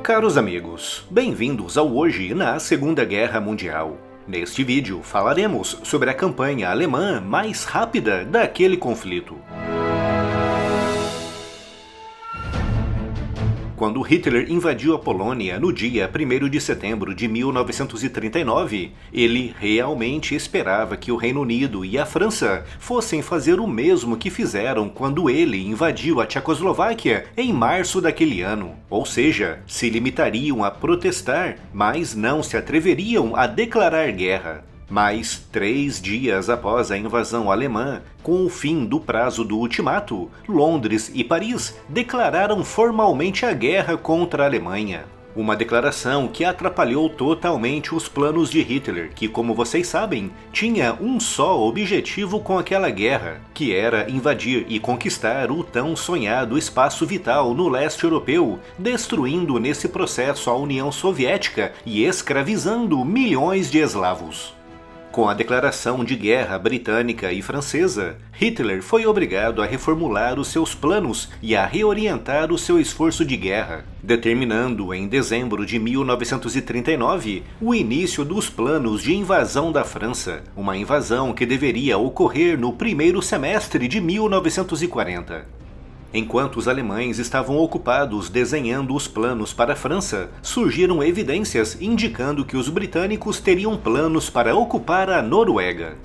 Caros amigos, bem-vindos ao Hoje na Segunda Guerra Mundial. Neste vídeo falaremos sobre a campanha alemã mais rápida daquele conflito. Quando Hitler invadiu a Polônia no dia 1º de setembro de 1939, ele realmente esperava que o Reino Unido e a França fossem fazer o mesmo que fizeram quando ele invadiu a Tchecoslováquia em março daquele ano. Ou seja, se limitariam a protestar, mas não se atreveriam a declarar guerra. Mas 3 dias após a invasão alemã, com o fim do prazo do ultimato, Londres e Paris declararam formalmente a guerra contra a Alemanha. Uma declaração que atrapalhou totalmente os planos de Hitler, que, como vocês sabem, tinha um só objetivo com aquela guerra, que era invadir e conquistar o tão sonhado espaço vital no leste europeu, destruindo nesse processo a União Soviética e escravizando milhões de eslavos. Com a declaração de guerra britânica e francesa, Hitler foi obrigado a reformular os seus planos e a reorientar o seu esforço de guerra, determinando em dezembro de 1939 o início dos planos de invasão da França, uma invasão que deveria ocorrer no primeiro semestre de 1940. Enquanto os alemães estavam ocupados desenhando os planos para a França, surgiram evidências indicando que os britânicos teriam planos para ocupar a Noruega.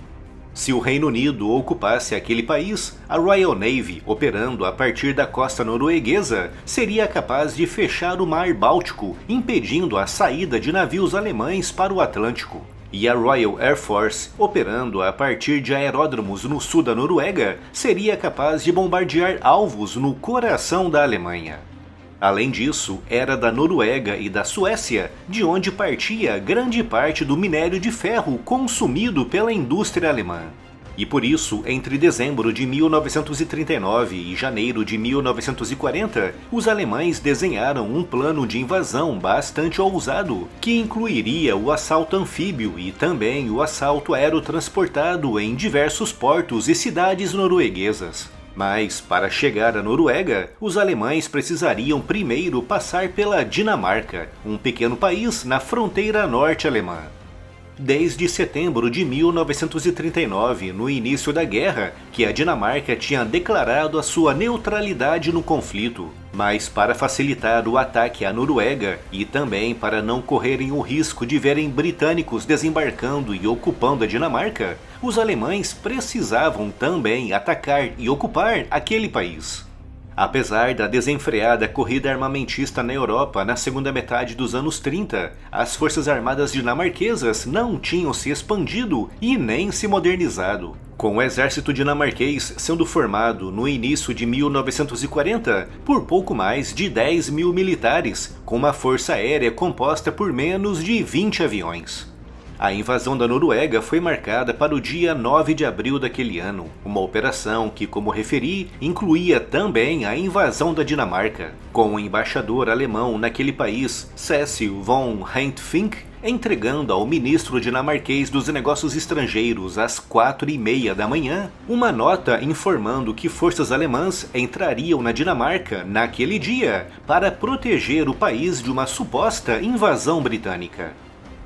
Se o Reino Unido ocupasse aquele país, a Royal Navy, operando a partir da costa norueguesa, seria capaz de fechar o Mar Báltico, impedindo a saída de navios alemães para o Atlântico. E a Royal Air Force, operando a partir de aeródromos no sul da Noruega, seria capaz de bombardear alvos no coração da Alemanha. Além disso, era da Noruega e da Suécia de onde partia grande parte do minério de ferro consumido pela indústria alemã. E por isso, entre dezembro de 1939 e janeiro de 1940, os alemães desenharam um plano de invasão bastante ousado, que incluiria o assalto anfíbio e também o assalto aerotransportado em diversos portos e cidades norueguesas. Mas, para chegar à Noruega, os alemães precisariam primeiro passar pela Dinamarca, um pequeno país na fronteira norte alemã. Desde setembro de 1939, no início da guerra, que a Dinamarca tinha declarado a sua neutralidade no conflito. Mas para facilitar o ataque à Noruega e também para não correrem o risco de verem britânicos desembarcando e ocupando a Dinamarca, os alemães precisavam também atacar e ocupar aquele país. Apesar da desenfreada corrida armamentista na Europa na segunda metade dos anos 30, as forças armadas dinamarquesas não tinham se expandido e nem se modernizado. Com o exército dinamarquês sendo formado no início de 1940 por pouco mais de 10 mil militares, com uma força aérea composta por menos de 20 aviões. A invasão da Noruega foi marcada para o dia 9 de abril daquele ano, uma operação que, como referi, incluía também a invasão da Dinamarca, com o embaixador alemão naquele país, Cecil von Hentfink, entregando ao ministro dinamarquês dos Negócios Estrangeiros às 4h30 da manhã, uma nota informando que forças alemãs entrariam na Dinamarca naquele dia para proteger o país de uma suposta invasão britânica.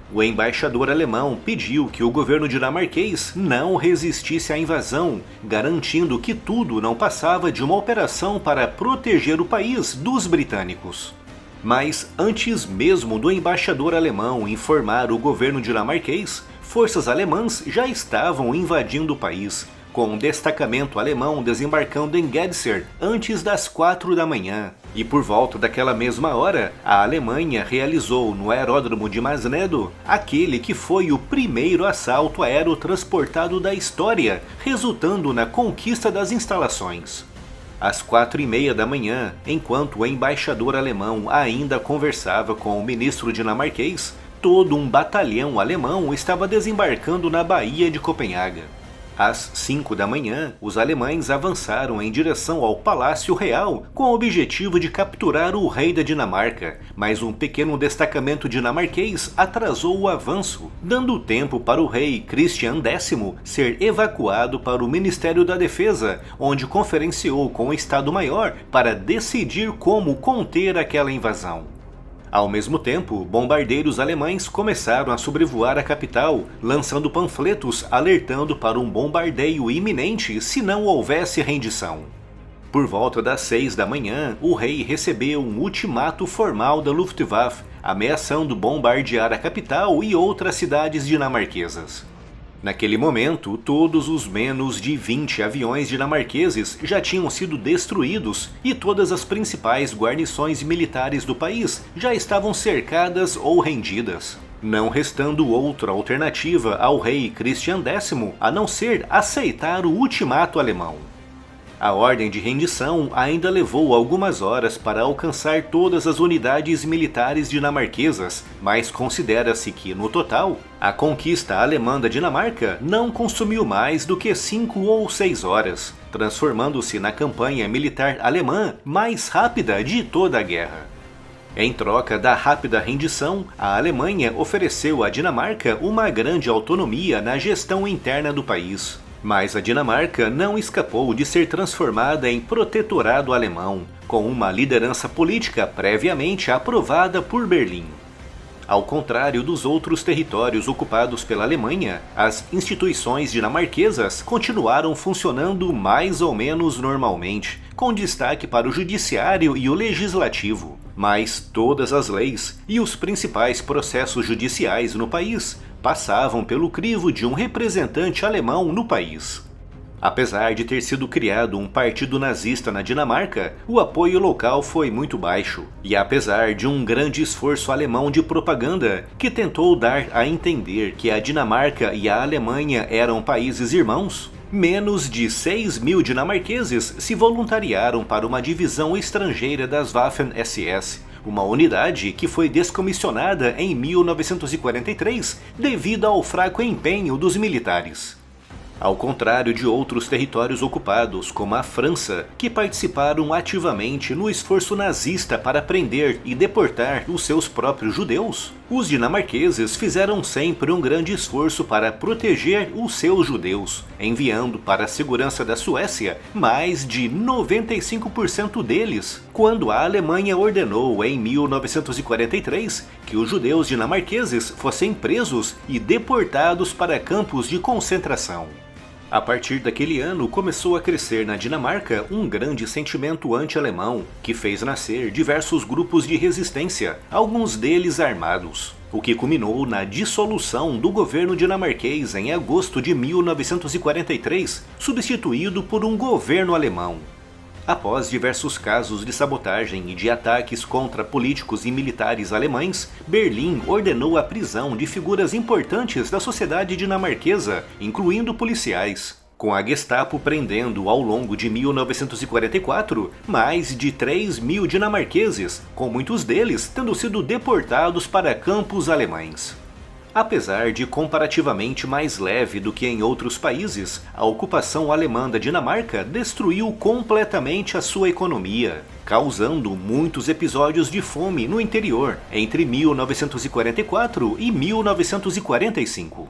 O embaixador alemão pediu que o governo dinamarquês não resistisse à invasão, garantindo que tudo não passava de uma operação para proteger o país dos britânicos. Mas antes mesmo do embaixador alemão informar o governo dinamarquês, forças alemãs já estavam invadindo o país, com um destacamento alemão desembarcando em Gedser antes das 4 da manhã. E por volta daquela mesma hora, a Alemanha realizou no aeródromo de Masnedo aquele que foi o primeiro assalto aerotransportado da história, resultando na conquista das instalações. Às 4h30 da manhã, enquanto o embaixador alemão ainda conversava com o ministro dinamarquês, todo um batalhão alemão estava desembarcando na Baía de Copenhaga. Às 5 da manhã, os alemães avançaram em direção ao Palácio Real com o objetivo de capturar o rei da Dinamarca, mas um pequeno destacamento dinamarquês atrasou o avanço, dando tempo para o rei Christian X ser evacuado para o Ministério da Defesa, onde conferenciou com o Estado-Maior para decidir como conter aquela invasão. Ao mesmo tempo, bombardeiros alemães começaram a sobrevoar a capital, lançando panfletos alertando para um bombardeio iminente se não houvesse rendição. Por volta das 6 da manhã, o rei recebeu um ultimato formal da Luftwaffe, ameaçando bombardear a capital e outras cidades dinamarquesas. Naquele momento, todos os menos de 20 aviões dinamarqueses já tinham sido destruídos e todas as principais guarnições militares do país já estavam cercadas ou rendidas, não restando outra alternativa ao rei Christian X a não ser aceitar o ultimato alemão. A ordem de rendição ainda levou algumas horas para alcançar todas as unidades militares dinamarquesas, mas considera-se que, no total, a conquista alemã da Dinamarca não consumiu mais do que 5 ou 6 horas, transformando-se na campanha militar alemã mais rápida de toda a guerra. Em troca da rápida rendição, a Alemanha ofereceu à Dinamarca uma grande autonomia na gestão interna do país. Mas a Dinamarca não escapou de ser transformada em protetorado alemão, com uma liderança política previamente aprovada por Berlim. Ao contrário dos outros territórios ocupados pela Alemanha, as instituições dinamarquesas continuaram funcionando mais ou menos normalmente, com destaque para o judiciário e o legislativo. Mas todas as leis e os principais processos judiciais no país passavam pelo crivo de um representante alemão no país. Apesar de ter sido criado um partido nazista na Dinamarca, o apoio local foi muito baixo, e apesar de um grande esforço alemão de propaganda que tentou dar a entender que a Dinamarca e a Alemanha eram países irmãos, menos de 6.000 dinamarqueses se voluntariaram para uma divisão estrangeira das Waffen-SS, uma unidade que foi descomissionada em 1943 devido ao fraco empenho dos militares. Ao contrário de outros territórios ocupados, como a França, que participaram ativamente no esforço nazista para prender e deportar os seus próprios judeus, os dinamarqueses fizeram sempre um grande esforço para proteger os seus judeus, enviando para a segurança da Suécia mais de 95% deles, quando a Alemanha ordenou em 1943 que os judeus dinamarqueses fossem presos e deportados para campos de concentração. A partir daquele ano começou a crescer na Dinamarca um grande sentimento anti-alemão, que fez nascer diversos grupos de resistência, alguns deles armados, o que culminou na dissolução do governo dinamarquês em agosto de 1943, substituído por um governo alemão. Após diversos casos de sabotagem e de ataques contra políticos e militares alemães, Berlim ordenou a prisão de figuras importantes da sociedade dinamarquesa, incluindo policiais, com a Gestapo prendendo ao longo de 1944 mais de 3.000 dinamarqueses, com muitos deles tendo sido deportados para campos alemães. Apesar de comparativamente mais leve do que em outros países, a ocupação alemã da Dinamarca destruiu completamente a sua economia, causando muitos episódios de fome no interior entre 1944 e 1945.